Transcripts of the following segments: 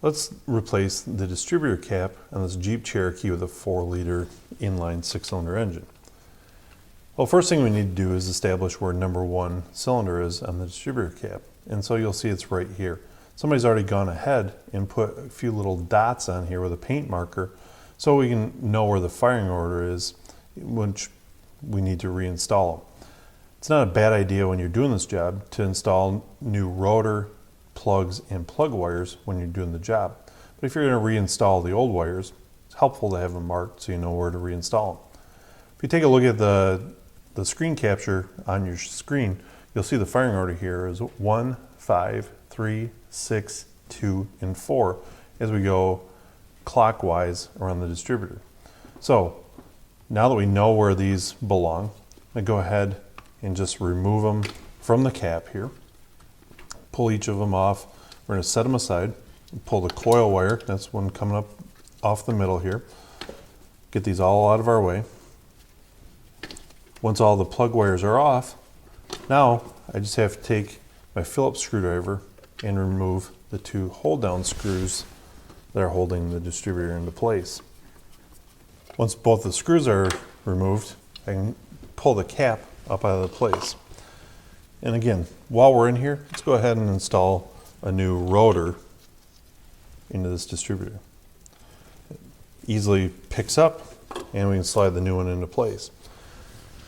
Let's replace the distributor cap on this Jeep Cherokee with a 4-liter inline 6-cylinder engine. Well, first thing we need to do is establish where number 1 cylinder is on the distributor cap. And so you'll see it's right here. Somebody's already gone ahead and put a few little dots on here with a paint marker so we can know where the firing order is, which we need to reinstall them. It's not a bad idea when you're doing this job to install new rotor, plugs, and plug wires when you're doing the job. But if you're going to reinstall the old wires, it's helpful to have them marked so you know where to reinstall them. If you take a look at the screen capture on your screen, you'll see the firing order here is 1, 5, 3, 6, 2, and 4 as we go clockwise around the distributor. So now that we know where these belong, I'm going to go ahead and just remove them from the cap here. Pull each of them off. We're going to set them aside. Pull the coil wire, that's one coming up off the middle here. Get these all out of our way. Once all the plug wires are off, now I just have to take my Phillips screwdriver and remove the 2 hold down screws that are holding the distributor into place. Once both the screws are removed, I can pull the cap up out of the place. And again, while we're in here, let's go ahead and install a new rotor into this distributor. It easily picks up and we can slide the new one into place.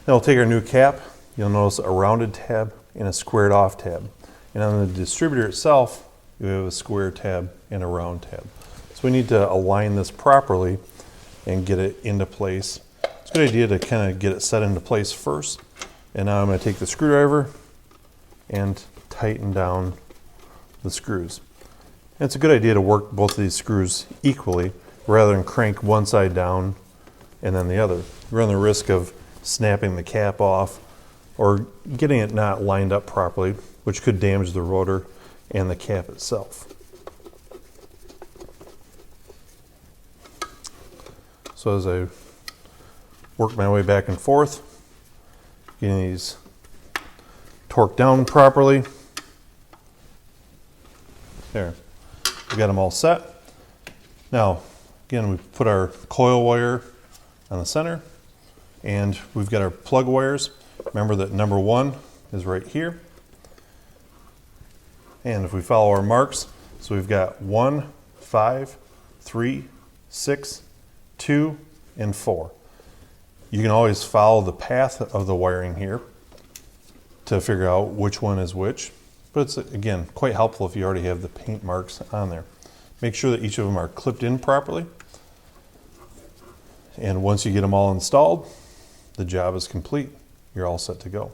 Now we'll take our new cap. You'll notice a rounded tab and a squared off tab. And on the distributor itself, you have a square tab and a round tab. So we need to align this properly and get it into place. It's a good idea to kind of get it set into place first. And now I'm going to take the screwdriver and tighten down the screws. And it's a good idea to work both of these screws equally rather than crank one side down and then the other. You run the risk of snapping the cap off or getting it not lined up properly, which could damage the rotor and the cap itself. So as I work my way back and forth, getting these torqued down properly. There, we got them all set. Now, again, we put our coil wire on the center and we've got our plug wires. Remember that number 1 is right here. And if we follow our marks, so we've got 1, 5, 3, 6, 2, and 4. You can always follow the path of the wiring here to figure out which one is which. But it's, again, quite helpful if you already have the paint marks on there. Make sure that each of them are clipped in properly. And once you get them all installed, the job is complete. You're all set to go.